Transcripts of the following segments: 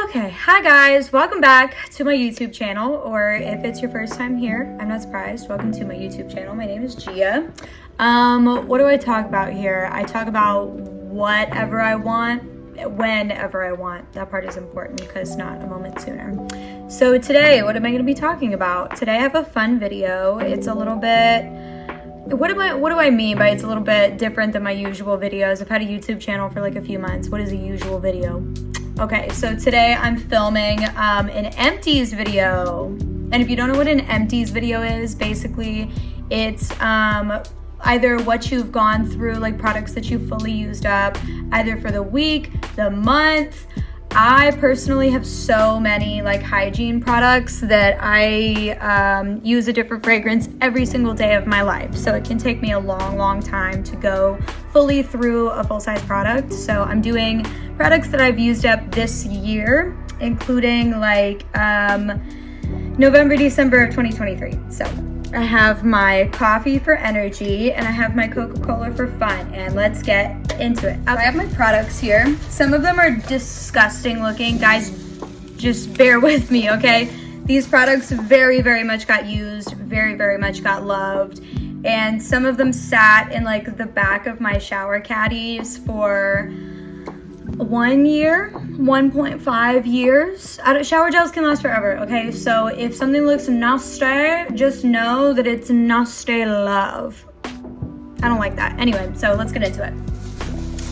Okay, hi guys, welcome back to my YouTube channel, or if it's your first time here, I'm not surprised. Welcome to my YouTube channel. My name is Gia. What do I talk about here? I talk about whatever I want, whenever I want. That part is important because not a moment sooner. So today, what am I going to be talking about? Today I have a fun video. It's a little bit, what do I mean by it's a little bit different than my usual videos? I've had a YouTube channel for like a few months. What is a usual video? Okay, so today I'm filming an empties video. And if you don't know what an empties video is, basically it's either what you've gone through, like products that you've fully used up, either for the week, the month. I personally have so many like Hygeine products that I use a different fragrance every single day of my life. So it can take me a long time to go fully through a full-size product. So I'm doing products that I've used up this year, including like November, December of 2023. So I have my coffee for energy and I have my Coca-Cola for fun, and let's get into it. I have my products here. Some of them are disgusting looking. Guys, just bear with me, okay? These products very much got used, very much got loved, and some of them sat in like the back of my shower caddies for 1 year, 1.5 years. Shower gels can last forever, okay? So if something looks nasty, just know that it's nasty love. I don't like that. Anyway, so let's get into it.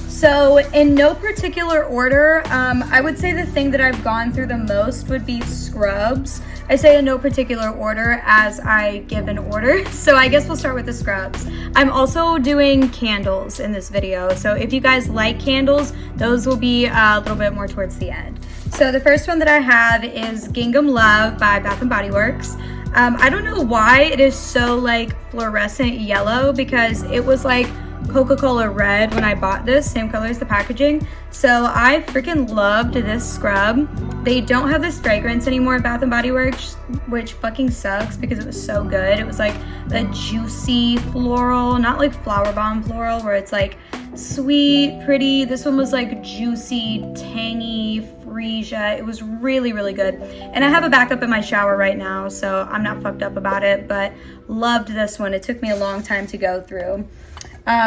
So in no particular order, I would say the thing that I've gone through the most would be scrubs. I say in no particular order as I give an order. So I guess we'll start with the scrubs. I'm also doing candles in this video. So if you guys like candles, those will be a little bit more towards the end. So the first one that I have is Gingham Love by Bath & Body Works. I don't know why it is so like fluorescent yellow, because it was like Coca-Cola red when I bought this, same color as the packaging. So I freaking loved this scrub. They don't have this fragrance anymore at Bath & Body Works, which fucking sucks because it was so good. It was like a juicy floral, not like Flower Bomb floral where it's like sweet, pretty. This one was like juicy, tangy, freesia. It was really good. And I have a backup in my shower right now, so I'm not fucked up about it, but loved this one. It took me a long time to go through.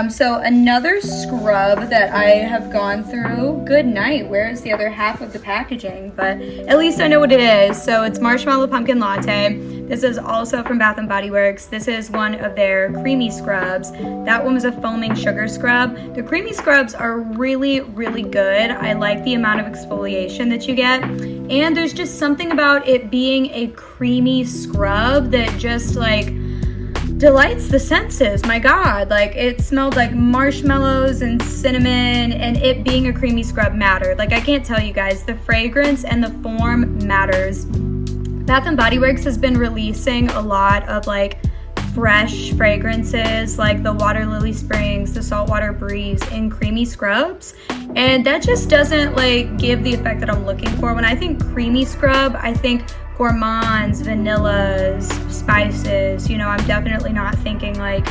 So another scrub that I have gone through, good night, where is the other half of the packaging? But at least I know what it is. So it's Marshmallow Pumpkin Latte. This is also from Bath & Body Works. This is one of their creamy scrubs. That one was a foaming sugar scrub. The creamy scrubs are really good. I like the amount of exfoliation that you get. And there's just something about it being a creamy scrub that just like delights the senses. My God, like it smelled like marshmallows and cinnamon, and it being a creamy scrub mattered. Like I can't tell you guys, the fragrance and the form matters. Bath & Body Works has been releasing a lot of like fresh fragrances, like the Water Lily Springs, the Saltwater Breeze in creamy scrubs, and that just doesn't like give the effect that I'm looking for. When I think creamy scrub, I think gourmands, vanillas, spices. You know, I'm definitely not thinking like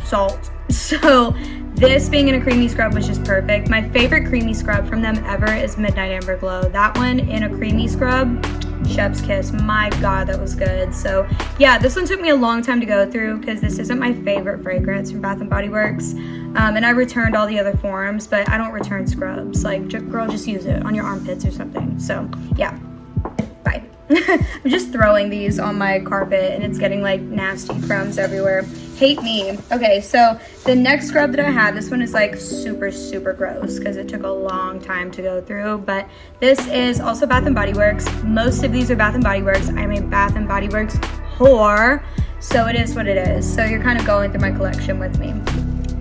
salt. So this being in a creamy scrub was just perfect. My favorite creamy scrub from them ever is Midnight Amber Glow. That one in a creamy scrub, chef's kiss. My God, that was good. So yeah, this one took me a long time to go through because this isn't my favorite fragrance from Bath & Body Works. And I returned all the other forms, but I don't return scrubs. Like, girl, just use it on your armpits or something. So yeah, bye. I'm just throwing these on my carpet and it's getting like nasty crumbs everywhere. Hate me. Okay, so the next scrub that I have, this one is like super gross because it took a long time to go through, but this is also Bath & Body Works. Most of these are Bath & Body Works. I'm a Bath & Body Works whore, so it is what it is. So you're kind of going through my collection with me.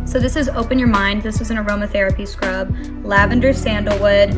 So this is Open Your Mind. This is an aromatherapy scrub, lavender sandalwood.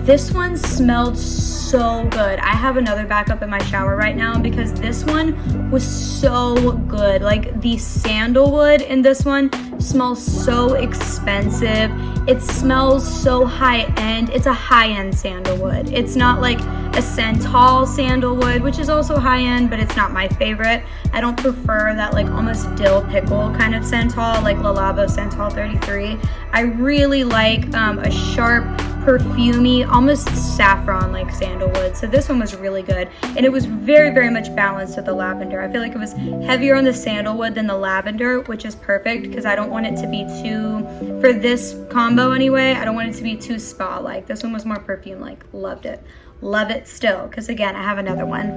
This one smelled so good. I have another backup in my shower right now because this one was so good. Like the sandalwood in this one smells so expensive. It smells so high-end. It's a high-end sandalwood. It's not like a Santal sandalwood, which is also high-end, but it's not my favorite. I don't prefer that like almost dill pickle kind of Santal, like Le Labo Santal 33. I really like a sharp, perfumey, almost saffron like sandalwood. So this one was really good, and it was very, very much balanced with the lavender. I feel like it was heavier on the sandalwood than the lavender, which is perfect because I don't want it to be too, for this combo anyway, I don't want it to be too spa like. This one was more perfume like. Loved it. Love it still, because again, I have another one.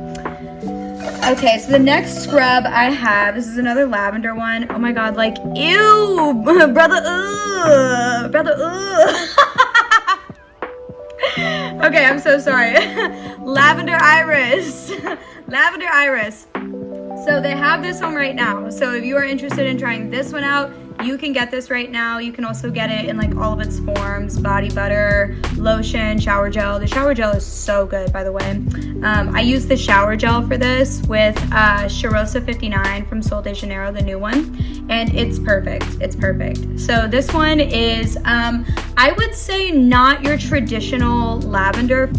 Okay, so the next scrub I have, this is another lavender one. Oh my god, like, ew, brother, brother, Okay, I'm so sorry. Lavender Iris. Lavender Iris. So they have this one right now. So if you are interested in trying this one out, you can get this right now. You can also get it in like all of its forms: body butter, lotion, shower gel. The shower gel is so good, by the way. I use the shower gel for this with Cheirosa 59 from Sol de Janeiro, the new one, and it's perfect. It's perfect. So this one is, I would say, not your traditional lavender.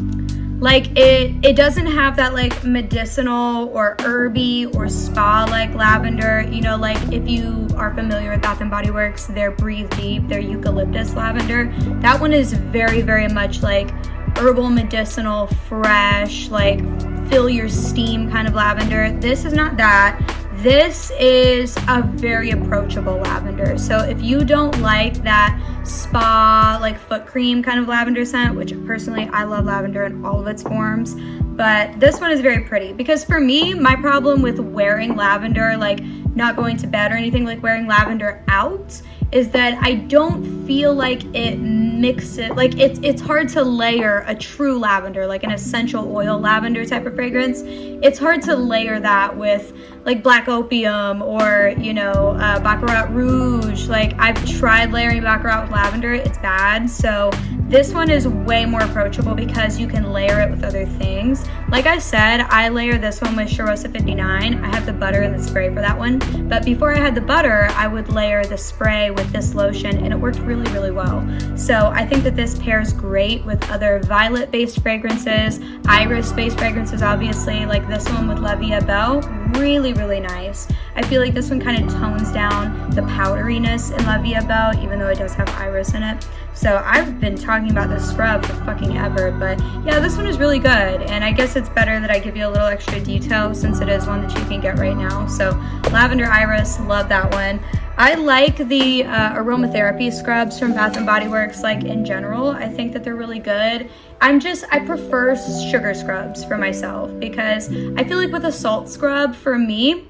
Like it doesn't have that like medicinal or herby or spa like lavender. You know, like if you are familiar with Bath and Body Works, their Breathe Deep, their eucalyptus lavender, that one is very, very much like herbal, medicinal, fresh, like fill your steam kind of lavender. This is not that. This is a very approachable lavender. So if you don't like that spa, like foot cream kind of lavender scent, which personally I love lavender in all of its forms, but this one is very pretty. Because for me, my problem with wearing lavender, like not going to bed or anything, like wearing lavender out, is that I don't feel like it mixes, like it's hard to layer a true lavender, like an essential oil lavender type of fragrance. It's hard to layer that with like Black Opium or, you know, Baccarat Rouge. Like I've tried layering Baccarat with lavender, it's bad. So this one is way more approachable because you can layer it with other things. Like I said, I layer this one with Cheirosa 59. I have the butter and the spray for that one. But before I had the butter, I would layer the spray with this lotion, and it worked really, really well. So I think that this pairs great with other violet-based fragrances, iris-based fragrances, obviously, like this one with La Vie Belle. Really, really nice. I feel like this one kind of tones down the powderiness in La Vie Belle, even though it does have iris in it. So I've been talking about this scrub for fucking ever, but yeah, this one is really good. And I guess it's better that I give you a little extra detail since it is one that you can get right now. So Lavender Iris, love that one. I like the aromatherapy scrubs from Bath and Body Works, like in general. I think that they're really good. I prefer sugar scrubs for myself because I feel like with a salt scrub, for me,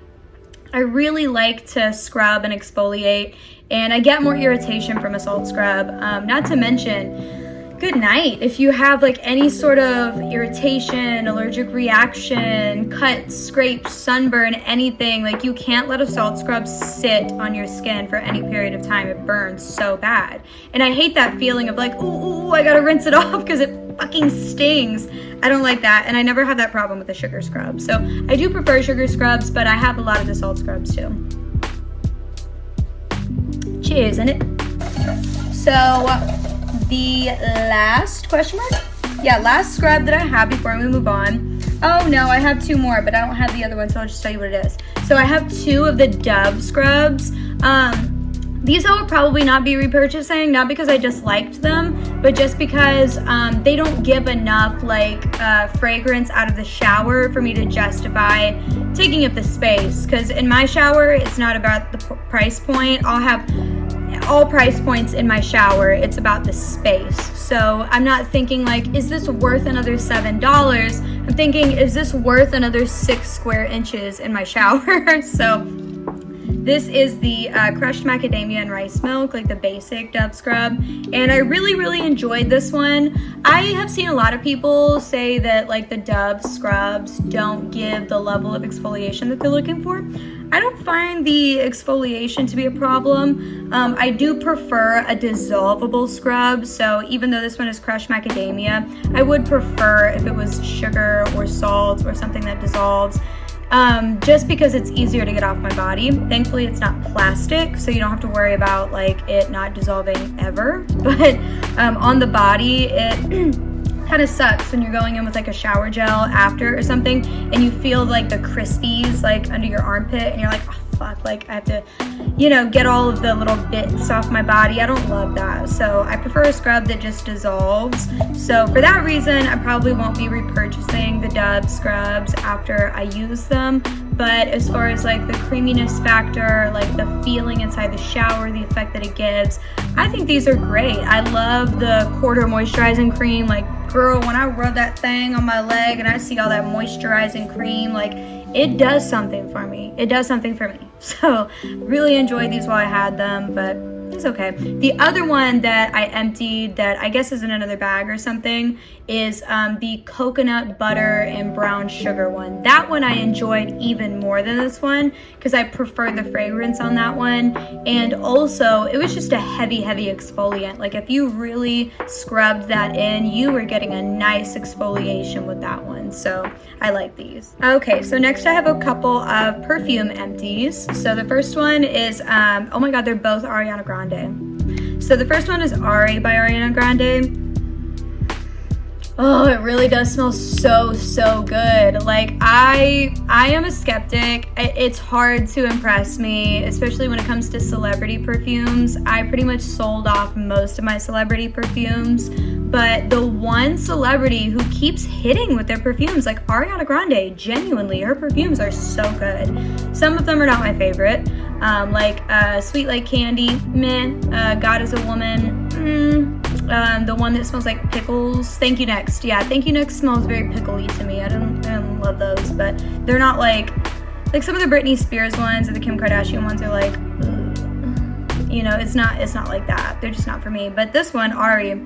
I really like to scrub and exfoliate, and I get more irritation from a salt scrub. Not to mention, good night. If you have like any sort of irritation, allergic reaction, cuts, scrapes, sunburn, anything, like you can't let a salt scrub sit on your skin for any period of time. It burns so bad. And I hate that feeling of like, ooh, I gotta rinse it off because it fucking stings. I don't like that, and I never have that problem with the sugar scrub. So I do prefer sugar scrubs, but I have a lot of the salt scrubs too. Cheers, in it. So the last question mark? Yeah, last scrub that I have before we move on. Oh no, I have two more, but I don't have the other one, so I'll just tell you what it is. So I have two of the Dove scrubs. These I will probably not be repurchasing, not because I disliked them, but just because they don't give enough like fragrance out of the shower for me to justify taking up the space. Because in my shower, it's not about the price point. I'll have all price points in my shower. It's about the space. So I'm not thinking like, is this worth another $7? I'm thinking, is this worth another 6 square inches in my shower? So this is the crushed macadamia and rice milk, like the basic Dove scrub, and I really, really enjoyed this one. I have seen a lot of people say that like the Dove scrubs don't give the level of exfoliation that they're looking for. I don't find the exfoliation to be a problem. I do prefer a dissolvable scrub, so even though this one is crushed macadamia, I would prefer if it was sugar or salt or something that dissolves. Just because it's easier to get off my body. Thankfully, it's not plastic, so you don't have to worry about like it not dissolving ever. But on the body, it kind of sucks when you're going in with like a shower gel after or something, and you feel like the crispies like under your armpit, and you're like, oh, fuck, like I have to, you know, get all of the little bits off my body. I don't love that. So I prefer a scrub that just dissolves. So for that reason, I probably won't be repurchasing the Dove scrubs after I use them. But as far as like the creaminess factor, like the feeling inside the shower, the effect that it gives, I think these are great. I love the quarter moisturizing cream. Like, girl, when I rub that thing on my leg and I see all that moisturizing cream, like, it does something for me. It does something for me. So really enjoyed these while I had them, but it's okay. The other one that I emptied that I guess is in another bag or something is the coconut butter and brown sugar one. That one I enjoyed even more than this one because I preferred the fragrance on that one. And also it was just a heavy exfoliant. Like if you really scrubbed that in, you were getting a nice exfoliation with that one. So I like these. Okay, so next I have a couple of perfume empties. So the first one is, oh my God, they're both Ariana Grande. So the first one is Ari by Ariana Grande. Oh, it really does smell so good. Like I am a skeptic. It's hard to impress me, especially when it comes to celebrity perfumes. I pretty much sold off most of my celebrity perfumes, but the one celebrity who keeps hitting with their perfumes, like Ariana Grande, genuinely, her perfumes are so good. Some of them are not my favorite, like Sweet Like Candy, meh. God Is a Woman, the one that smells like pickles, Thank You Next. Yeah, Thank You Next smells very pickly to me. I don't love those, but they're not like some of the Britney Spears ones or the Kim Kardashian ones are like, ugh. You know, it's not like that. They're just not for me. But this one, Ari,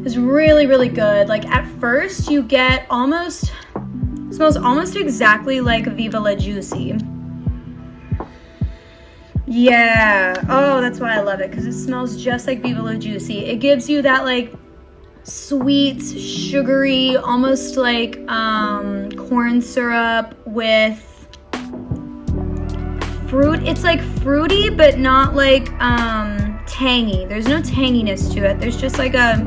is really good. Like at first you get smells almost exactly like Viva La Juicy. Yeah, oh, that's why I love it, because it smells just like Viva La Juicy. It gives you that like sweet, sugary, almost like corn syrup with fruit. It's like fruity, but not like tangy. There's no tanginess to it. There's just like a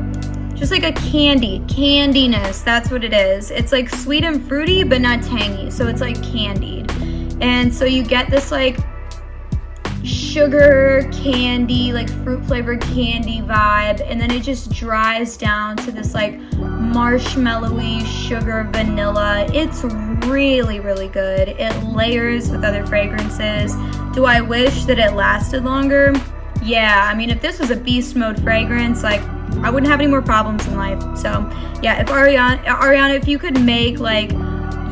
candiness. That's what it is. It's like sweet and fruity, but not tangy. So it's like candied. And so you get this like sugar candy, like fruit flavored candy vibe, and then it just dries down to this like marshmallowy sugar vanilla. It's really good. It layers with other fragrances. Do I wish that it lasted longer? Yeah, I mean, if this was a beast mode fragrance, like I wouldn't have any more problems in life. So yeah, if Ariana, if you could make like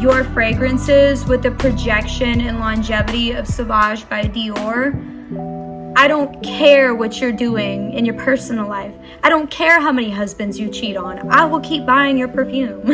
your fragrances with the projection and longevity of Sauvage by Dior, I don't care what you're doing in your personal life. I don't care how many husbands you cheat on. I will keep buying your perfume.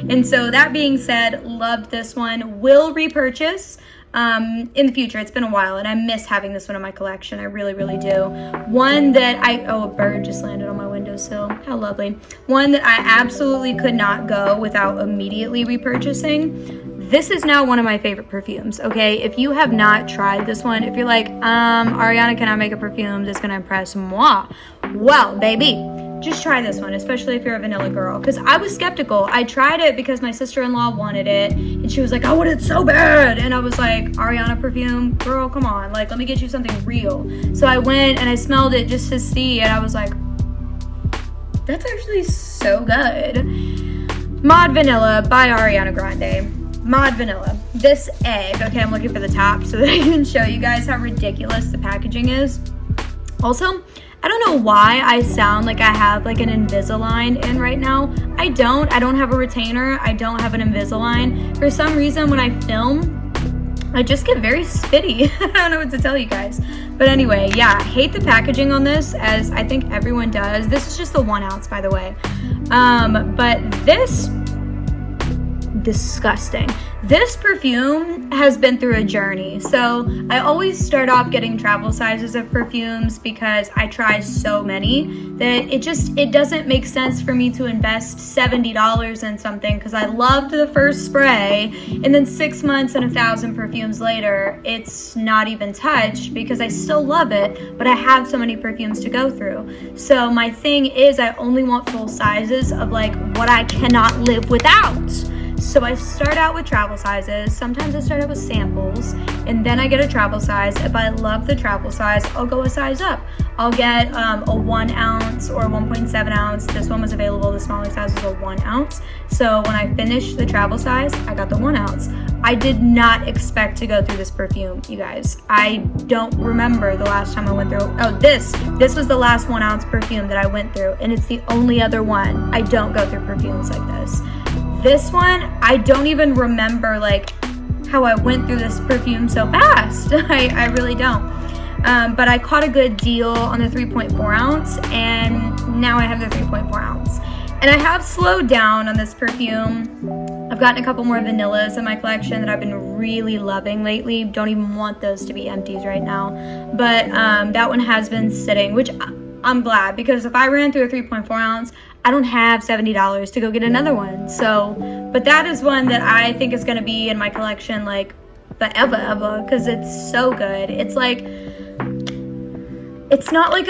And so that being said, loved this one. Will repurchase in the future. It's been a while and I miss having this one in my collection. I really do. One that a bird just landed on my windowsill. How lovely. One that I absolutely could not go without immediately repurchasing. This is now one of my favorite perfumes, okay? If you have not tried this one, if you're like, Ariana cannot make a perfume that's gonna impress moi. Well, baby, just try this one, especially if you're a vanilla girl. Because I was skeptical. I tried it because my sister-in-law wanted it. And she was like, I want it so bad. And I was like, Ariana perfume? Girl, come on. Like, let me get you something real. So I went and I smelled it just to see. And I was like, that's actually so good. Mod Vanilla by Ariana Grande. Mod Vanilla. This egg. Okay, I'm looking for the top so that I can show you guys how ridiculous the packaging is. Also, I don't know why I sound like I have like an Invisalign in right now. I don't have a retainer. I don't have an Invisalign. For some reason, when I film, I just get very spitty. I don't know what to tell you guys. But anyway, yeah, I hate the packaging on this, as I think everyone does. This is just the 1 ounce, by the way. But this, disgusting. This perfume has been through a journey. So I always start off getting travel sizes of perfumes because I try so many that it doesn't make sense for me to invest $70 in something because I loved the first spray and then 6 months and 1,000 perfumes later, it's not even touched because I still love it, but I have so many perfumes to go through. So my thing is I only want full sizes of like what I cannot live without. So I start out with travel sizes. Sometimes I start out with samples, and then I get a travel size. If I love the travel size, I'll go a size up. I'll get a 1 ounce or 1.7 ounce. This one was available, the smaller size was a 1 ounce. So when I finished the travel size, I got the 1 ounce. I did not expect to go through this perfume, you guys. I don't remember the last time I went through. Oh, this was the last 1 ounce perfume that I went through, and it's the only other one. I don't go through perfumes like this. This one, I don't even remember like how I went through this perfume so fast. I really don't. But I caught a good deal on the 3.4 ounce, and now I have the 3.4 ounce. And I have slowed down on this perfume. I've gotten a couple more vanillas in my collection that I've been really loving lately. Don't even want those to be empties right now. But that one has been sitting, which I'm glad, because if I ran through a 3.4 ounce, I don't have $70 to go get another one. So, but that is one that I think is going to be in my collection like forever, because it's so good. It's like, it's not like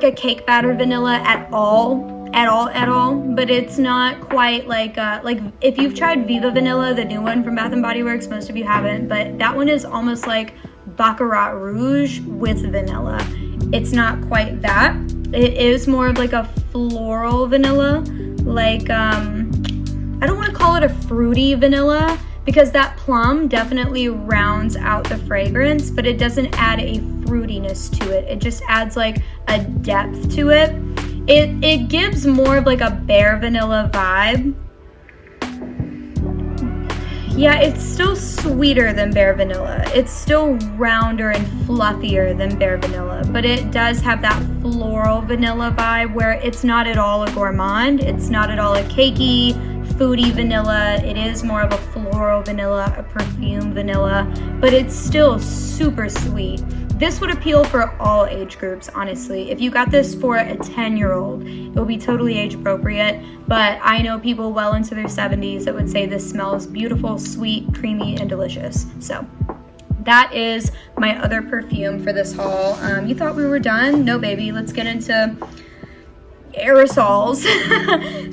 a cake batter vanilla at all, but it's not quite like if you've tried Viva Vanilla, the new one from Bath & Body Works, most of you haven't, but that one is almost like Baccarat Rouge with vanilla. It's not quite that. It is more of like a floral vanilla, like I don't want to call it a fruity vanilla, because that plum definitely rounds out the fragrance, but it doesn't add a fruitiness to it. It just adds like a depth to it. It gives more of like a bare vanilla vibe. Yeah, it's still sweeter than bare vanilla. It's still rounder and fluffier than bare vanilla, but it does have that floral vanilla vibe where it's not at all a gourmand. It's not at all a cakey, foodie vanilla. It is more of a floral vanilla, a perfume vanilla, but it's still super sweet. This would appeal for all age groups, honestly. If you got this for a 10-year-old, it will be totally age appropriate, but I know people well into their 70s that would say this smells beautiful, sweet, creamy, and delicious. So that is my other perfume for this haul. You thought we were done? No, baby. Let's get into aerosols.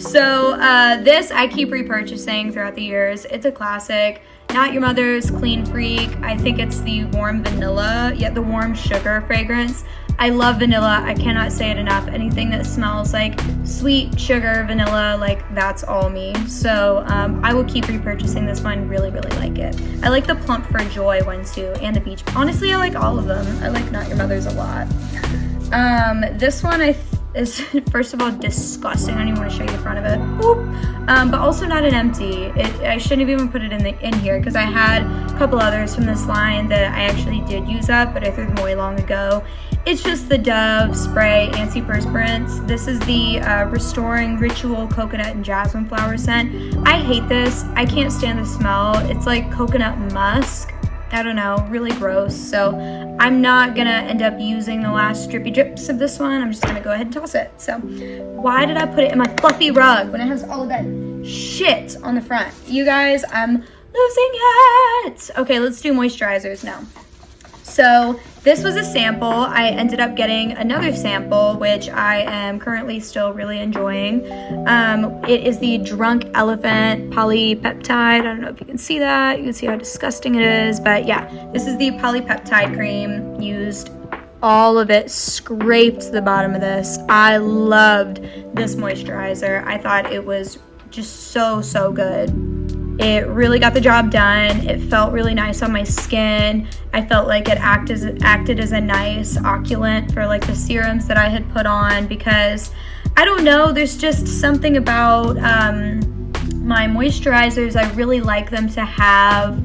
So this I keep repurchasing throughout the years. It's a classic. Not Your Mother's Clean Freak. I think it's the warm vanilla, yet the warm sugar fragrance. I love vanilla. I cannot say it enough. Anything that smells like sweet sugar vanilla, like that's all me. So I will keep repurchasing this one. Really, really like it. I like the Plump for Joy one too, and the Beach. Honestly, I like all of them. I like Not Your Mother's a lot. This one is first of all disgusting. I don't even want to show you the front of it. But also not an empty. I shouldn't have even put it in here, because I had a couple others from this line that I actually did use up, but I threw them away long ago. It's just the Dove Spray Antiperspirants. This is the Restoring Ritual Coconut and Jasmine Flower scent. I hate this. I can't stand the smell. It's like coconut musk. I don't know, really gross. So I'm not gonna end up using the last drippy drips of this one. I'm just gonna go ahead and toss it. So why did I put it in my fluffy rug when it has all of that shit on the front? You guys, I'm losing it. Okay, let's do moisturizers now. So this was a sample. I ended up getting another sample, which I am currently still really enjoying. It is the Drunk Elephant Polypeptide. I don't know if you can see that. You can see how disgusting it is. But yeah, this is the polypeptide cream. Used all of it, scraped the bottom of this. I loved this moisturizer. I thought it was just so good. It really got the job done. It felt really nice on my skin. I felt like it acted as a nice occlulant for like the serums that I had put on, because I don't know, there's just something about my moisturizers. I really like them to have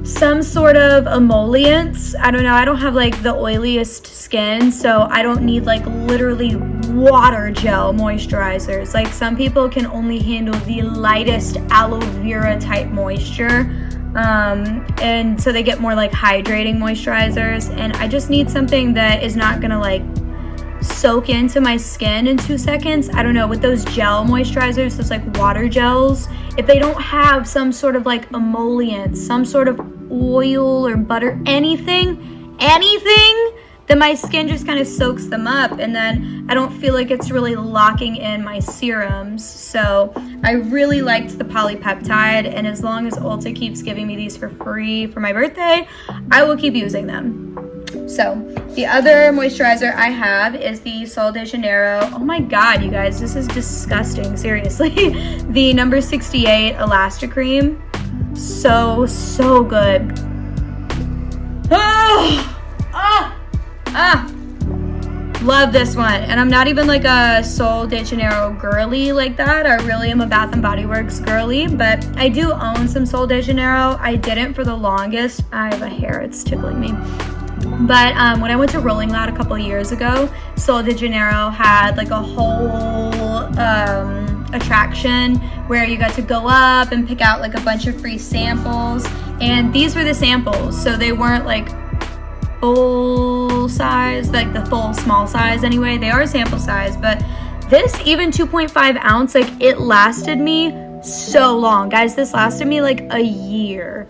some sort of emollients. I don't know, I don't have like the oiliest skin, so I don't need like literally water gel moisturizers. Like some people can only handle the lightest aloe vera type moisture, and so they get more like hydrating moisturizers, and I just need something that is not gonna like soak into my skin in 2 seconds. I don't know, with those gel moisturizers, those like water gels, if they don't have some sort of like emollient, some sort of oil or butter, anything then my skin just kind of soaks them up, and then I don't feel like it's really locking in my serums. So I really liked the polypeptide, and as long as Ulta keeps giving me these for free for my birthday, I will keep using them. So the other moisturizer I have is the Sol de Janeiro. Oh my god, you guys, this is disgusting, seriously. The number 68 Elastic Cream. So good. Love this one. And I'm not even like a Sol de Janeiro girly like that. I really am a Bath & Body Works girly, but I do own some Sol de Janeiro. I didn't for the longest. I have a hair, it's tickling me. But when I went to Rolling Loud a couple of years ago, Sol de Janeiro had like a whole attraction where you got to go up and pick out like a bunch of free samples. And these were the samples, so they weren't like full size, like the full small size anyway. They are sample size, but this even 2.5 ounce, like it lasted me so long. Guys, this lasted me like a year.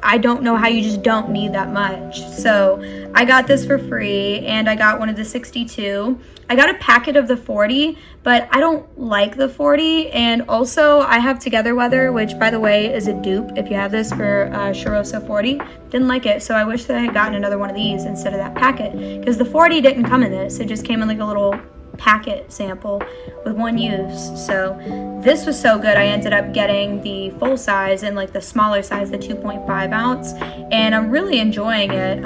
I don't know how you just don't need that much. So I got this for free, and I got one of the 62. I got a packet of the 40, but I don't like the 40. And also I have Together Weather, which by the way is a dupe if you have this for Charosa 40. Didn't like it, so I wish that I had gotten another one of these instead of that packet, because the 40 didn't come in this. It just came in like a little packet sample with one use. So this was so good. I ended up getting the full size and like the smaller size, the 2.5 ounce, and I'm really enjoying it.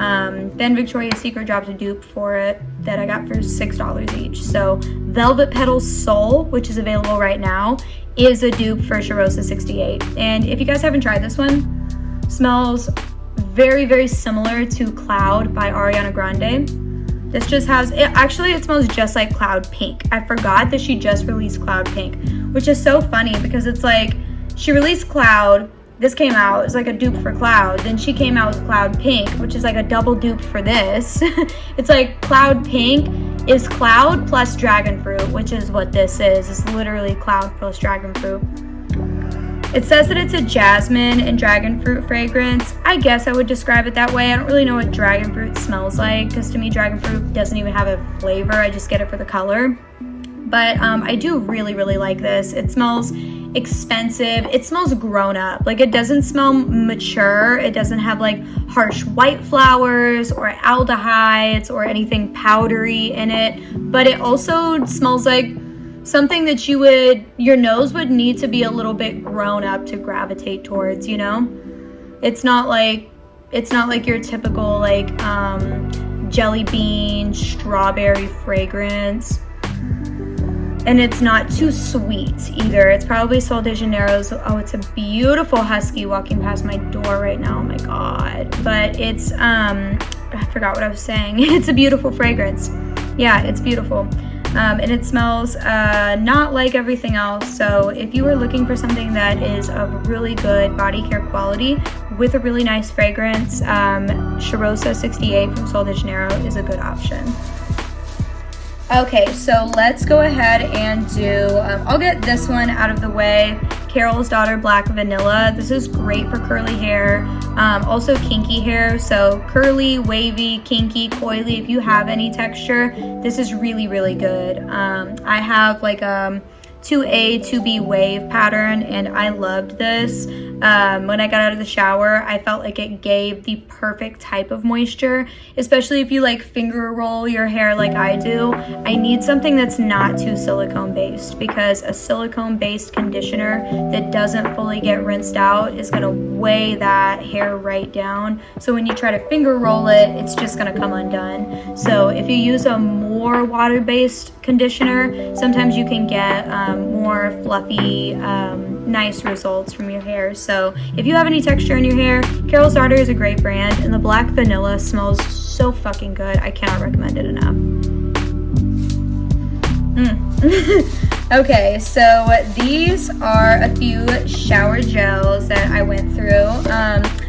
Then Victoria's Secret dropped a dupe for it that I got for $6 each. So Velvet Petals Soul, which is available right now, is a dupe for Charosa 68. And if you guys haven't tried this one, smells very similar to Cloud by Ariana Grande. This just has, it smells just like Cloud Pink. I forgot that she just released Cloud Pink, which is so funny because it's like, she released Cloud, this came out, it's like a dupe for Cloud, then she came out with Cloud Pink, which is like a double dupe for this. It's like Cloud Pink is Cloud plus Dragon Fruit, which is what this is. It's literally Cloud plus Dragon Fruit. It says that it's a jasmine and dragon fruit fragrance. I guess I would describe it that way. I don't really know what dragon fruit smells like, because to me dragon fruit doesn't even have a flavor. I just get it for the color. But I do really like this. It smells expensive. It smells grown up. Like, it doesn't smell mature. It doesn't have like harsh white flowers or aldehydes or anything powdery in it. But it also smells like something that your nose would need to be a little bit grown up to gravitate towards, you know? It's not like your typical like jelly bean, strawberry fragrance. And it's not too sweet either. It's probably Sol de Janeiro's. Oh, it's a beautiful husky walking past my door right now. Oh my God. But it's, I forgot what I was saying. It's a beautiful fragrance. Yeah, it's beautiful. And it smells not like everything else. So if you are looking for something that is of really good body care quality with a really nice fragrance, Charosa 68 from Sol de Janeiro is a good option. Okay, so let's go ahead and do, I'll get this one out of the way. Carol's Daughter Black Vanilla. This is great for curly hair, also kinky hair. So curly, wavy, kinky, coily, if you have any texture, this is really good. I have like a 2A, 2B wave pattern, and I loved this. When I got out of the shower, I felt like it gave the perfect type of moisture, especially if you like finger roll your hair like I do. I need something that's not too silicone based, because a silicone based conditioner that doesn't fully get rinsed out is gonna weigh that hair right down. So when you try to finger roll it, it's just gonna come undone. So if you use a more water-based conditioner, sometimes you can get more fluffy, nice results from your hair. So if you have any texture in your hair, Carol's Daughter is a great brand, and the black vanilla smells so fucking good. I cannot recommend it enough. Okay, so these are a few shower gels that I went through.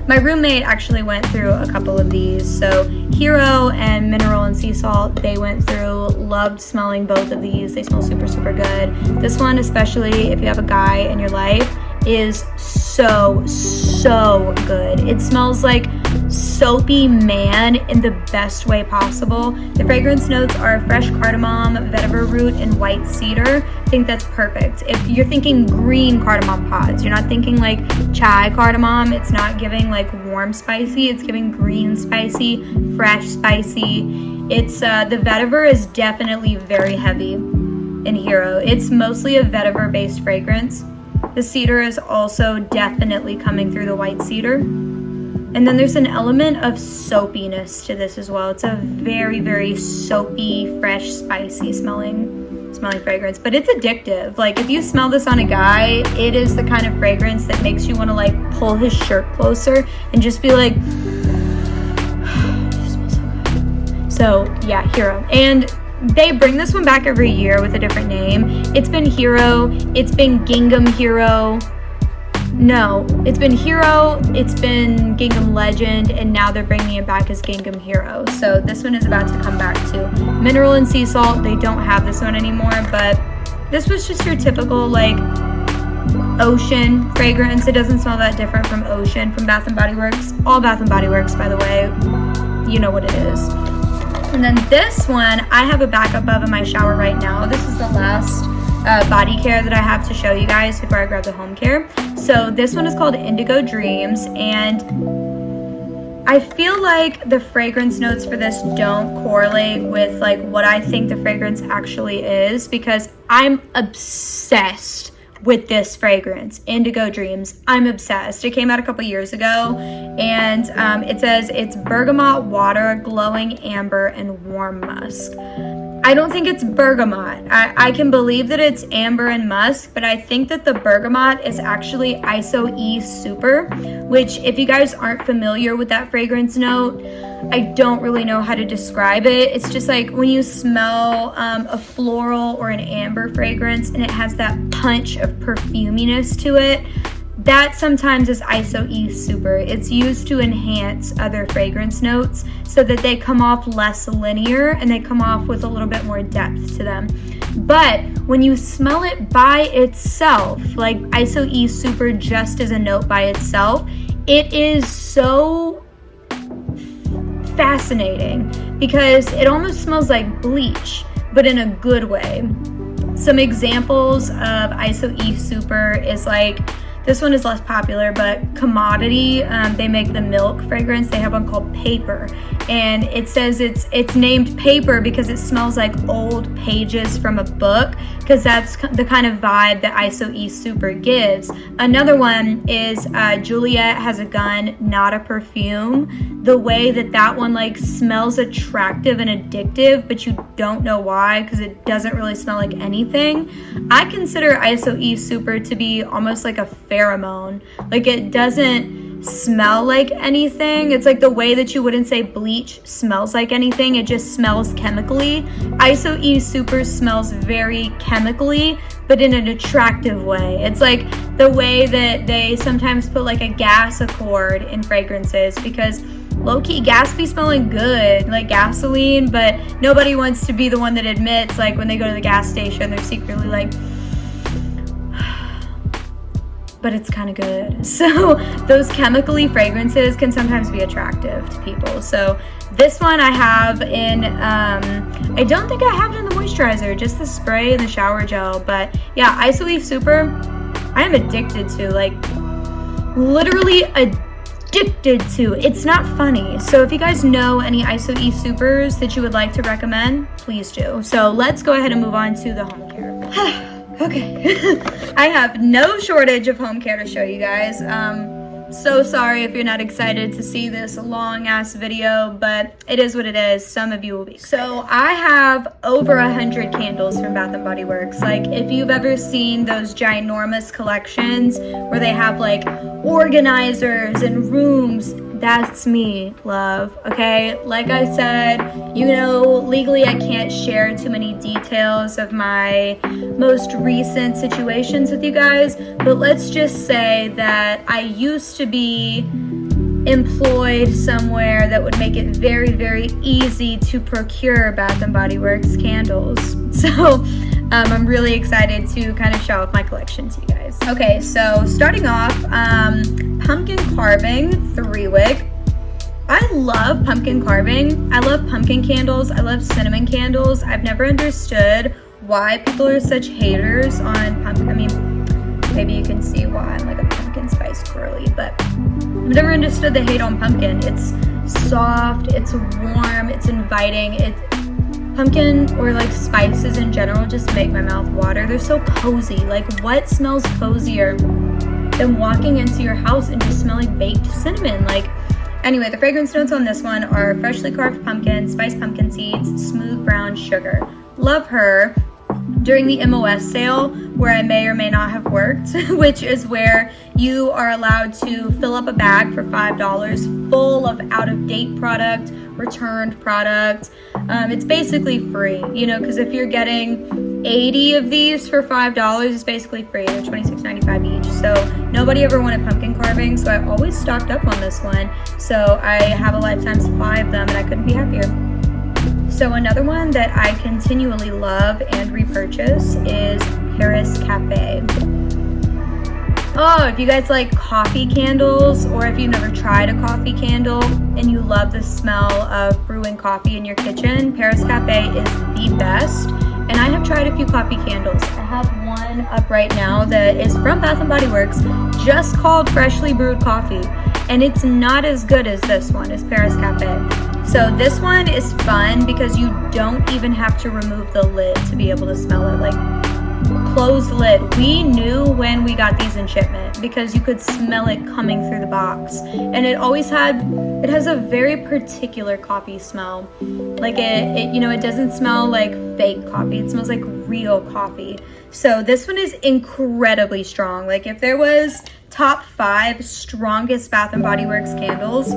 My roommate actually went through a couple of these. So Hero and Mineral and Sea Salt, they went through. Loved smelling both of these. They smell super good. This one, especially if you have a guy in your life is so good. It smells like soapy man in the best way possible. The fragrance notes are fresh cardamom, vetiver root, and white cedar. I think that's perfect. If you're thinking green cardamom pods, you're not thinking like chai cardamom. It's not giving like warm spicy. It's giving green spicy, fresh spicy. It's the vetiver is definitely very heavy in Hero. It's mostly a vetiver based fragrance. The cedar is also definitely coming through the white cedar. And then there's an element of soapiness to this as well. It's a very soapy, fresh, spicy smelling fragrance, but it's addictive. Like if you smell this on a guy, it is the kind of fragrance that makes you want to like pull his shirt closer and just be like, it smells so good. So yeah, Hero. And they bring this one back every year with a different name. It's been Hero, it's been Gingham Hero. No, it's been Hero, it's been Gingham Legend, and now they're bringing it back as Gingham Hero. So this one is about to come back to Mineral and Sea Salt. They don't have this one anymore, but this was just your typical like ocean fragrance. It doesn't smell that different from Ocean from Bath & Body Works. All Bath & Body Works, by the way, you know what it is. And then this one, I have a backup of in my shower right now. This is the last body care that I have to show you guys before I grab the home care. So this one is called Indigo Dreams, and I feel like the fragrance notes for this don't correlate with like what I think the fragrance actually is, because I'm obsessed with this fragrance, Indigo Dreams. I'm obsessed. It came out a couple years ago, and it says it's bergamot water, glowing amber, and warm musk. I don't think it's bergamot. I can believe that it's amber and musk, but I think that the bergamot is actually ISO E Super, which if you guys aren't familiar with that fragrance note, I don't really know how to describe it. It's just like when you smell a floral or an amber fragrance and it has that punch of perfuminess to it, that sometimes is ISO E Super. It's used to enhance other fragrance notes so that they come off less linear and they come off with a little bit more depth to them. But when you smell it by itself, like ISO E Super just as a note by itself, it is so fascinating because it almost smells like bleach, but in a good way. Some examples of ISO E Super is like, this one is less popular, but Commodity, they make the milk fragrance. They have one called Paper, and it says it's named Paper because it smells like old pages from a book, because that's the kind of vibe that ISO E Super gives. Another one is Juliet Has a Gun, Not a Perfume. The way that one like smells attractive and addictive, but you don't know why because it doesn't really smell like anything. I consider ISO E Super to be almost like a pheromone. Like it doesn't smell like anything. It's like the way that you wouldn't say bleach smells like anything. It just smells chemically. ISO E Super smells very chemically, but in an attractive way. It's like the way that they sometimes put like a gas accord in fragrances, because low-key gas be smelling good, like gasoline, but nobody wants to be the one that admits like when they go to the gas station they're secretly like, but it's kind of good. So those chemically fragrances can sometimes be attractive to people. So this one I have in, I don't think I have it in the moisturizer, just the spray and the shower gel. But yeah, ISO E Super, I am addicted to, like literally addicted to. It's not funny. So if you guys know any ISO E Supers that you would like to recommend, please do. So let's go ahead and move on to the home care. Okay, I have no shortage of home care to show you guys. So sorry if you're not excited to see this long ass video, but it is what it is. Some of you will be. So I have over 100 candles from Bath & Body Works. Like if you've ever seen those ginormous collections where they have like organizers and rooms, that's me, love. Okay, like I said, you know, legally I can't share too many details of my most recent situations with you guys, but let's just say that I used to be employed somewhere that would make it very, very easy to procure Bath & Body Works candles. So I'm really excited to kind of show off my collection to you guys. Okay, so starting off, pumpkin carving 3-wick. I love pumpkin carving. I love pumpkin candles. I love cinnamon candles. I've never understood why people are such haters on pumpkin. I mean, maybe you can see why I'm like a pumpkin spice girly, but I've never understood the hate on pumpkin. It's soft, it's warm, it's inviting. Pumpkin or like spices in general just make my mouth water. They're so cozy. Like, what smells cozier than walking into your house and just smelling baked cinnamon? Like, anyway, the fragrance notes on this one are freshly carved pumpkin, spiced pumpkin seeds, smooth brown sugar. Love her. During the MOS sale, where I may or may not have worked, which is where you are allowed to fill up a bag for $5 full of out-of-date product, returned product. It's basically free, you know, because if you're getting 80 of these for $5, it's basically free. They're $26.95 each. So nobody ever wanted pumpkin carving, so I always stocked up on this one. So I have a lifetime supply of them, and I couldn't be happier. So another one that I continually love and repurchase is Paris Cafe. Oh, if you guys like coffee candles, or if you've never tried a coffee candle and you love the smell of brewing coffee in your kitchen, Paris Cafe is the best. And I have tried a few coffee candles. I have one up right now that is from Bath & Body Works, just called Freshly Brewed Coffee. And it's not as good as this one, as Paris Cafe. So this one is fun because you don't even have to remove the lid to be able to smell it. Like, closed lid. We knew when we got these in shipment because you could smell it coming through the box. And it has a very particular coffee smell. Like it doesn't smell like fake coffee. It smells like real coffee. So this one is incredibly strong. Like, if there was top 5 strongest Bath & Body Works candles,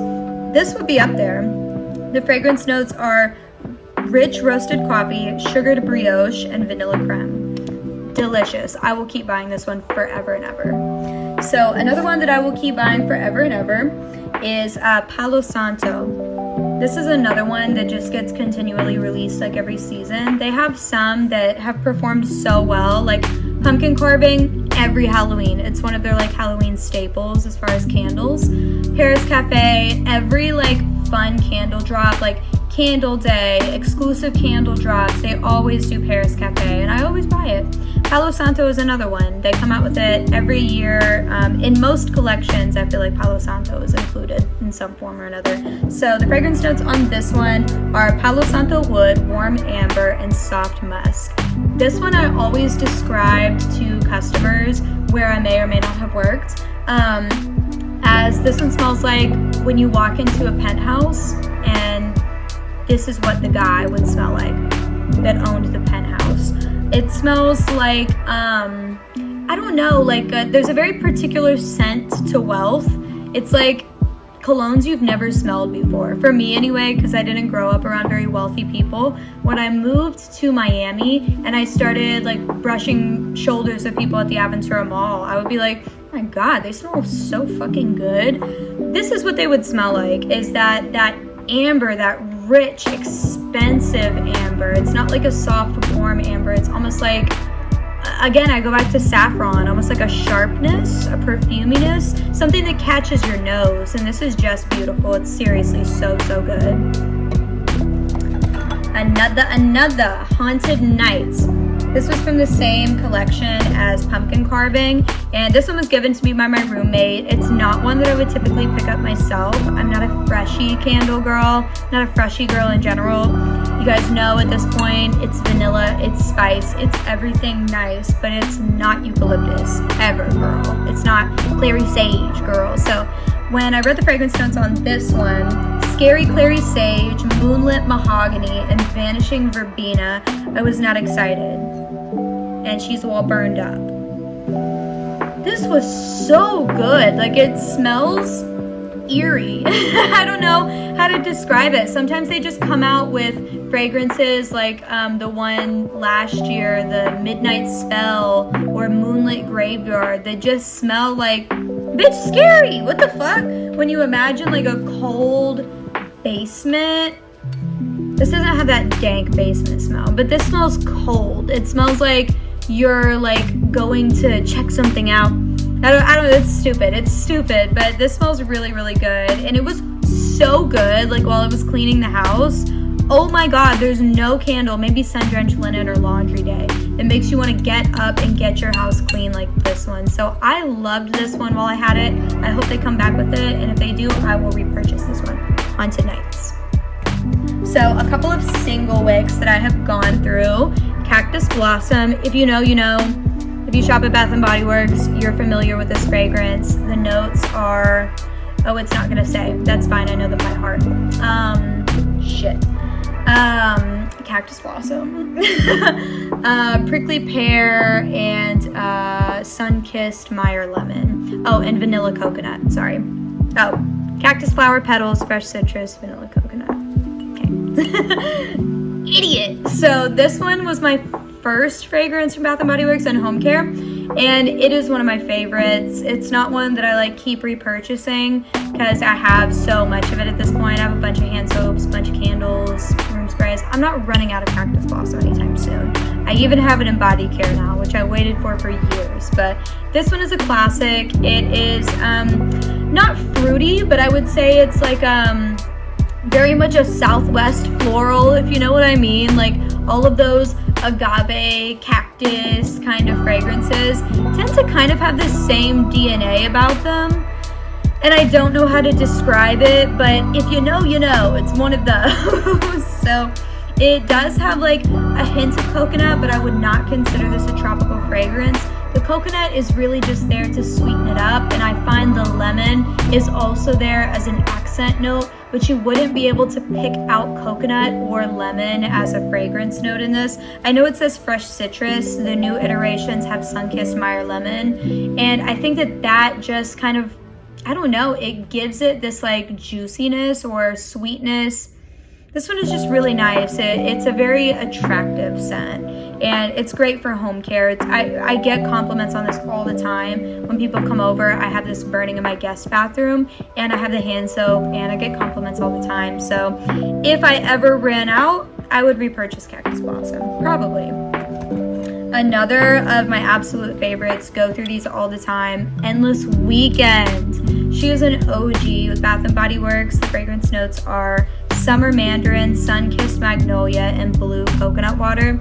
this would be up there. The fragrance notes are rich roasted coffee, sugared brioche, and vanilla creme. Delicious. I will keep buying this one forever and ever. So another one that I will keep buying forever and ever is Palo Santo. This is another one that just gets continually released like every season. They have some that have performed so well, like pumpkin carving every Halloween. It's one of their like Halloween staples as far as candles. Paris Cafe, every like fun candle drop, like Candle Day, exclusive candle drops, they always do Paris Cafe, and I always buy it. Palo Santo is another one. They come out with it every year. In most collections, I feel like Palo Santo is included in some form or another. So the fragrance notes on this one are Palo Santo wood, warm amber, and soft musk. This one I always described to customers where I may or may not have worked, as this one smells like when you walk into a penthouse, and this is what the guy would smell like that owned the penthouse. It smells like, I don't know, like there's a very particular scent to wealth. It's like colognes you've never smelled before. For me anyway, because I didn't grow up around very wealthy people. When I moved to Miami and I started like brushing shoulders of people at the Aventura Mall, I would be like, oh my God, they smell so fucking good. This is what they would smell like, is that amber, that rich, expensive amber. It's not like a soft, warm amber. It's almost like, again, I go back to saffron, almost like a sharpness, a perfuminess, something that catches your nose. And this is just beautiful. It's seriously so, so good. Another Haunted Nights. This was from the same collection as pumpkin carving, and this one was given to me by my roommate. It's not one that I would typically pick up myself. I'm not a freshy candle girl, not a freshy girl in general. You guys know at this point, it's vanilla, it's spice, it's everything nice, but it's not eucalyptus, ever, girl. It's not clary sage, girl. So when I read the fragrance notes on this one, Scary Clary Sage, Moonlit Mahogany, and Vanishing Verbena, I was not excited. And she's all burned up. This was so good. Like, it smells eerie. I don't know how to describe it. Sometimes they just come out with fragrances like the one last year, the Midnight Spell or Moonlit Graveyard. They just smell like, bitch, scary. What the fuck? When you imagine like a cold basement This doesn't have that dank basement smell, but this smells cold. It smells like you're like going to check something out. I don't know, it's stupid, but this smells really, really good. And it was so good, like while I was cleaning the house. Oh my God, there's no candle, maybe sun-drenched linen or laundry day, that makes you want to get up and get your house clean like this one. So I loved this one while I had it. I hope they come back with it, and if they do, I will repurchase this one on tonight's. So a couple of single wicks that I have gone through. Cactus Blossom, if you know, you know. If you shop at Bath & Body Works, you're familiar with this fragrance. The notes are, oh, it's not gonna say. That's fine, I know them by heart. Cactus Blossom, Prickly Pear, and Sun-Kissed Meyer Lemon. Oh, and Vanilla Coconut, sorry. Oh, Cactus Flower Petals, Fresh Citrus, Vanilla Coconut. Okay. Idiot. So this one was my first fragrance from Bath & Body Works and home care, and it is one of my favorites. It's not one that I like keep repurchasing because I have so much of it at this point. I have a bunch of hand soaps, a bunch of candles, room sprays. I'm not running out of Cactus Blossom anytime soon. I even have it in bodycare now, which I waited for years, but this one is a classic. It is not fruity, but I would say it's like very much a Southwest floral, if you know what I mean. Like all of those agave, cactus kind of fragrances tend to kind of have the same DNA about them. And I don't know how to describe it, but if you know, you know. It's one of those. So it does have like a hint of coconut, but I would not consider this a tropical fragrance. The coconut is really just there to sweeten it up, and I find the lemon is also there as an accent note, but you wouldn't be able to pick out coconut or lemon as a fragrance note in this. I know it says fresh citrus. The new iterations have Sun-Kissed Meyer Lemon, and I think that just kind of, I don't know, it gives it this like juiciness or sweetness. This one is just really nice. It's a very attractive scent, and it's great for home care. I get compliments on this all the time. When people come over, I have this burning in my guest bathroom, and I have the hand soap, and I get compliments all the time. So if I ever ran out, I would repurchase Cactus Blossom, probably. Another of my absolute favorites, go through these all the time, Endless Weekend. She is an OG with Bath & Body Works. The fragrance notes are Summer Mandarin, Sun-Kissed Magnolia, and Blue Coconut Water.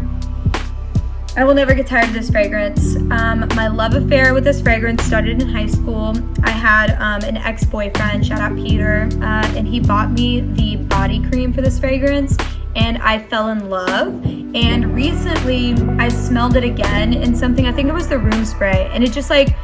I will never get tired of this fragrance. My love affair with this fragrance started in high school. I had an ex-boyfriend, shout out Peter, and he bought me the body cream for this fragrance, and I fell in love. And recently I smelled it again in something, I think it was the room spray, and it just like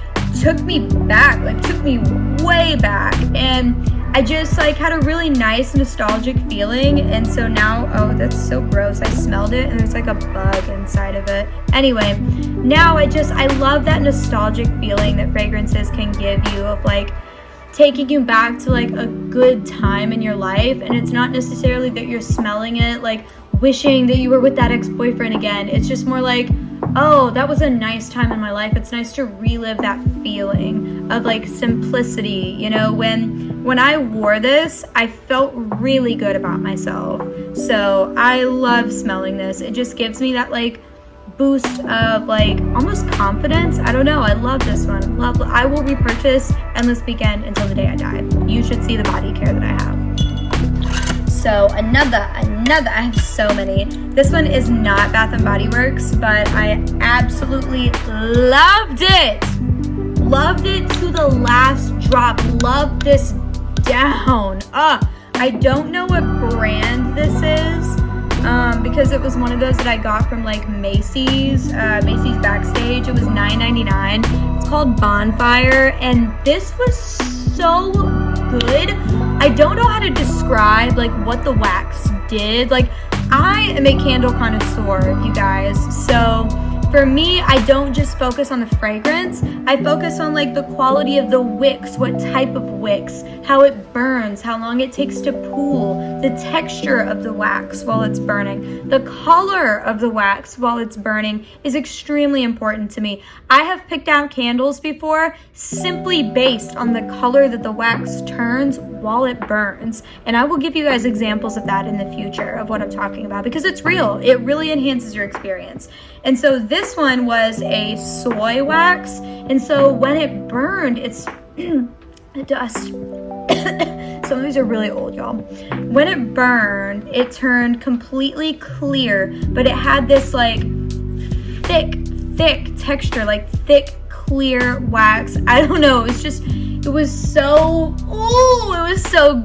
took me back, like took me way back, and I just like had a really nice nostalgic feeling. And so now, oh, that's so gross, I smelled it and there's like a bug inside of it. Anyway, now I love that nostalgic feeling that fragrances can give you, of like taking you back to like a good time in your life. And it's not necessarily that you're smelling it like wishing that you were with that ex-boyfriend again. It's just more like, oh, that was a nice time in my life. It's nice to relive that feeling of like simplicity. You know, when I wore this, I felt really good about myself. So I love smelling this. It just gives me that like boost of like almost confidence. I don't know, I love this one. I will repurchase Endless Weekend until the day I die. You should see the body care that I have. So another, I have so many. This one is not Bath & Body Works, but I absolutely loved it. Loved it to the last drop. Loved this down. I don't know what brand this is, because it was one of those that I got from like Macy's Backstage. It was $9.99. It's called Bonfire, and this was so good. I don't know how to describe like what the wax did. Like, I am a candle connoisseur, you guys. So for me, I don't just focus on the fragrance. I focus on like the quality of the wicks, what type of wicks, how it burns, how long it takes to cool, the texture of the wax while it's burning, the color of the wax while it's burning is extremely important to me. I have picked out candles before simply based on the color that the wax turns while it burns. And I will give you guys examples of that in the future of what I'm talking about, because it's real. It really enhances your experience. And so this one was a soy wax. And so when it burned, it's the dust. Some of these are really old, y'all. When it burned, it turned completely clear, but it had this like thick texture, like thick, clear wax. I don't know. It was so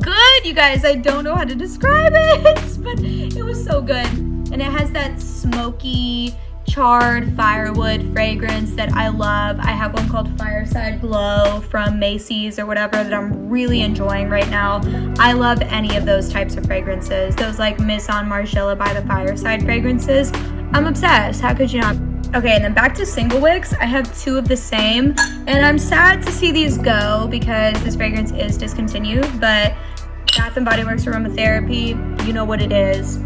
good, you guys. I don't know how to describe it, but it was so good. And it has that smoky, charred firewood fragrance that I love. I have one called Fireside Glow from Macy's or whatever that I'm really enjoying right now. I love any of those types of fragrances. Those like Maison Margiela by the Fireside fragrances. I'm obsessed. How could you not? Okay, and then back to single wicks. I have 2 of the same, and I'm sad to see these go because this fragrance is discontinued, but Bath & Body Works Aromatherapy, you know what it is.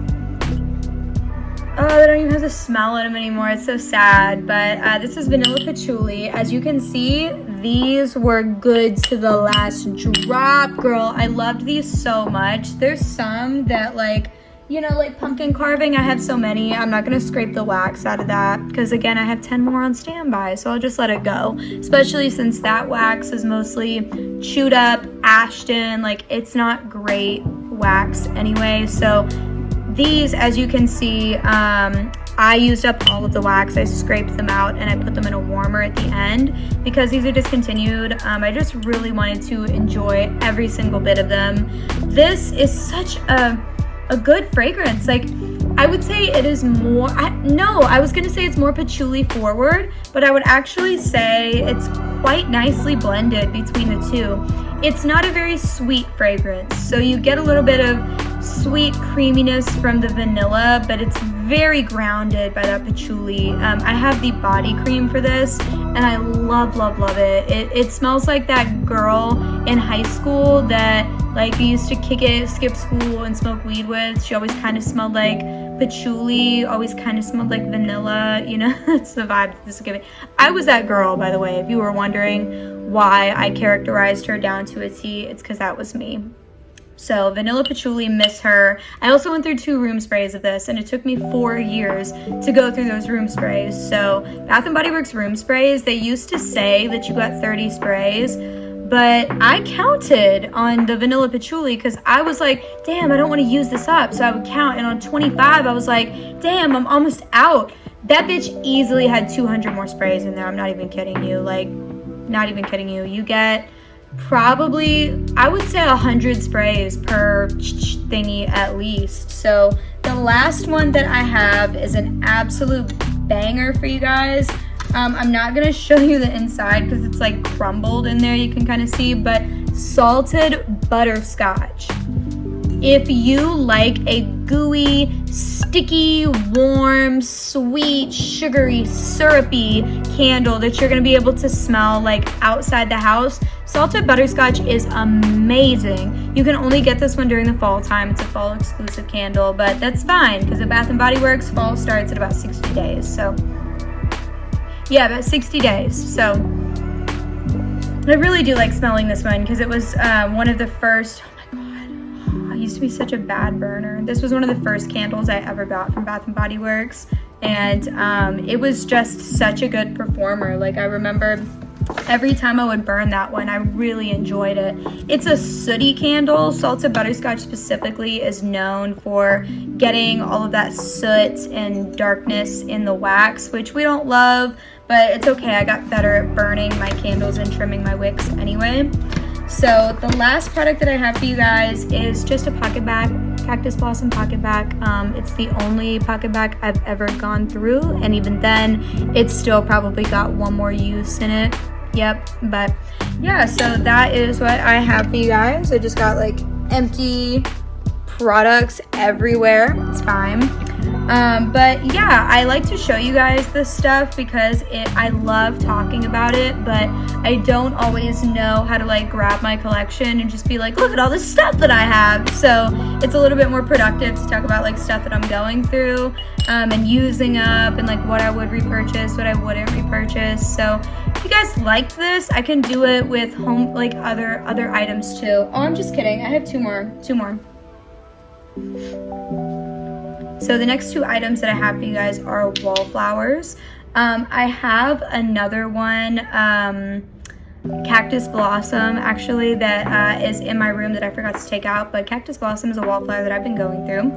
Oh, they don't even have the smell in them anymore. It's so sad. But this is vanilla patchouli. As you can see, these were good to the last drop, girl. I loved these so much. There's some that like, you know, like pumpkin carving. I have so many. I'm not going to scrape the wax out of that because, again, I have 10 more on standby. So I'll just let it go, especially since that wax is mostly chewed up, Ashton. Like, it's not great wax anyway. So these, as you can see, I used up all of the wax. I scraped them out and I put them in a warmer at the end because these are discontinued. I just really wanted to enjoy every single bit of them. This is such a good fragrance. Like, I would say it is more, I was gonna say it's more patchouli forward, but I would actually say it's quite nicely blended between the two. It's not a very sweet fragrance, so you get a little bit of sweet creaminess from the vanilla, but it's very grounded by that patchouli. I have the body cream for this, and I love it. It smells like that girl in high school that like you used to kick it, skip school, and smoke weed with. She always kind of smelled like patchouli, always kind of smelled like vanilla, you know. That's the vibe that this is giving. I was that girl, by the way, if you were wondering why I characterized her down to a T. It's because that was me. So vanilla patchouli, miss her. I also went through 2 room sprays of this, and it took me 4 years to go through those room sprays. So Bath & Body Works room sprays, they used to say that you got 30 sprays, but I counted on the vanilla patchouli because I was like, damn, I don't want to use this up. So I would count, and on 25, I was like, damn, I'm almost out. That bitch easily had 200 more sprays in there. I'm not even kidding you. Like, not even kidding you. You get probably, I would say 100 sprays per thingy at least. So the last one that I have is an absolute banger for you guys. I'm not gonna show you the inside because it's like crumbled in there, you can kind of see, but salted butterscotch. If you like a gooey, sticky, warm, sweet, sugary, syrupy candle that you're gonna be able to smell like outside the house, salted butterscotch is amazing. You can only get this one during the fall time. It's a fall exclusive candle, but that's fine because at Bath & Body Works, fall starts at about 60 days. So yeah, about 60 days. So I really do like smelling this one because it was one of the first, oh my God, I used to be such a bad burner. This was one of the first candles I ever got from Bath & Body Works. And it was just such a good performer. Like, I remember every time I would burn that one, I really enjoyed it. It's a sooty candle. Salted butterscotch specifically is known for getting all of that soot and darkness in the wax, which we don't love, but it's okay. I got better at burning my candles and trimming my wicks anyway. So the last product that I have for you guys is just a pocket bag, Cactus Blossom pocket bag. It's the only pocket bag I've ever gone through, and even then, it's still probably got one more use in it. Yep, but yeah, so that is what I have for you guys. I just got like empty products everywhere. It's fine. But yeah, I like to show you guys this stuff because I love talking about it, but I don't always know how to like grab my collection and just be like, look at all this stuff that I have. So it's a little bit more productive to talk about like stuff that I'm going through and using up, and like what I would repurchase, what I wouldn't repurchase. So if you guys liked this, I can do it with like other items too. Oh, I'm just kidding. I have two more. So the next two items that I have for you guys are wallflowers. I have another one, cactus blossom, actually, that is in my room that I forgot to take out. But cactus blossom is a wallflower that I've been going through.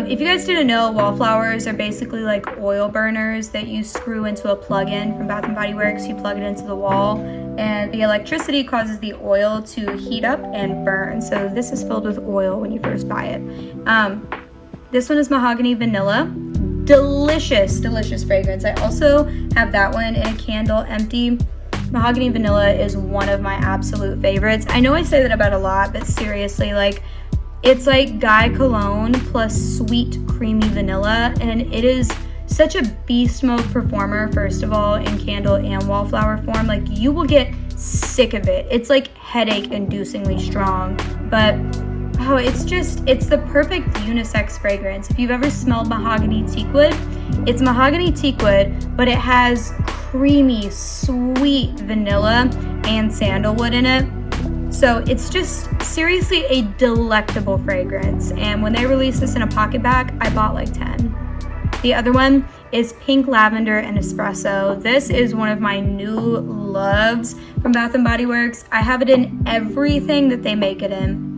If you guys didn't know, wallflowers are basically like oil burners that you screw into a plug-in from Bath & Body Works. You plug it into the wall, and the electricity causes the oil to heat up and burn. So this is filled with oil when you first buy it. This one is mahogany vanilla. Delicious fragrance. I also have that one in a candle empty. Mahogany vanilla is one of my absolute favorites. I know I say that about a lot, but seriously, like, it's like Guy Cologne plus sweet creamy vanilla, and it is such a beast mode performer, first of all, in candle and wallflower form. Like, you will get sick of it. It's like headache inducingly strong, but oh, it's the perfect unisex fragrance. If you've ever smelled mahogany teakwood, it's mahogany teakwood, but it has creamy, sweet vanilla and sandalwood in it. So it's just seriously a delectable fragrance. And when they released this in a pocket bag, I bought like 10. The other one is pink lavender and espresso. This is one of my new loves from Bath & Body Works. I have it in everything that they make it in.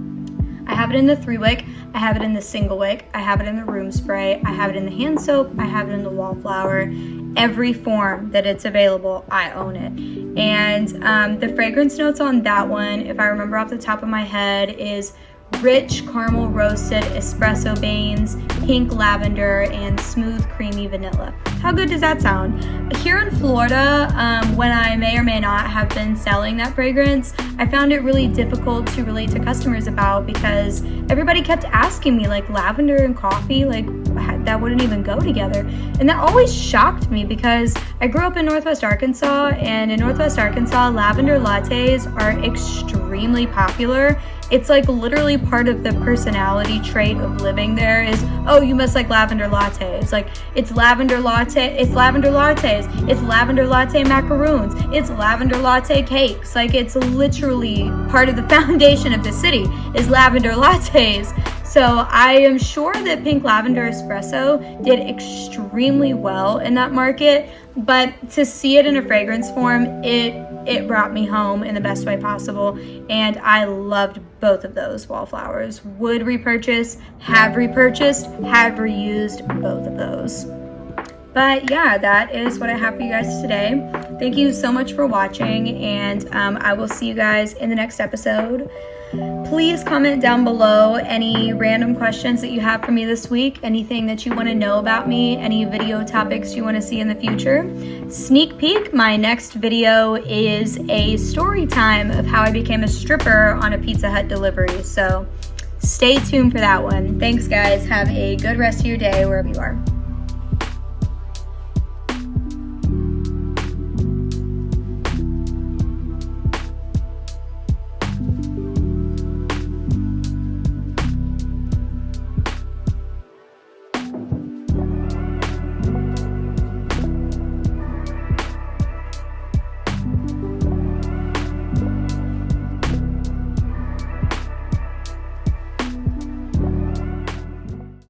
I have it in the 3-wick, I have it in the single wick, I have it in the room spray, I have it in the hand soap, I have it in the wallflower. Every form that it's available, I own it. And the fragrance notes on that one, if I remember off the top of my head, is rich caramel roasted espresso beans, pink lavender, and smooth creamy vanilla. How good does that sound? Here in Florida, when I may or may not have been selling that fragrance, I found it really difficult to relate to customers about, because everybody kept asking me, like, lavender and coffee, like, that wouldn't even go together. And that always shocked me, because I grew up in Northwest Arkansas, and in Northwest Arkansas, lavender lattes are extremely popular. It's like literally part of the personality trait of living there is, oh, you must like lavender lattes. Like, it's lavender latte, it's lavender lattes, it's lavender latte macaroons, it's lavender latte cakes. Like, it's literally part of the foundation of the city is lavender lattes. So I am sure that pink lavender espresso did extremely well in that market, but to see it in a fragrance form, it brought me home in the best way possible, and I loved both of those wallflowers. Would repurchase, have reused both of those. But yeah, that is what I have for you guys today. Thank you so much for watching, and I will see you guys in the next episode. Please comment down below any random questions that you have for me this week, anything that you want to know about me, any video topics you want to see in the future. Sneak peek, my next video is a story time of how I became a stripper on a Pizza Hut delivery. So stay tuned for that one. Thanks, guys. Have a good rest of your day wherever you are.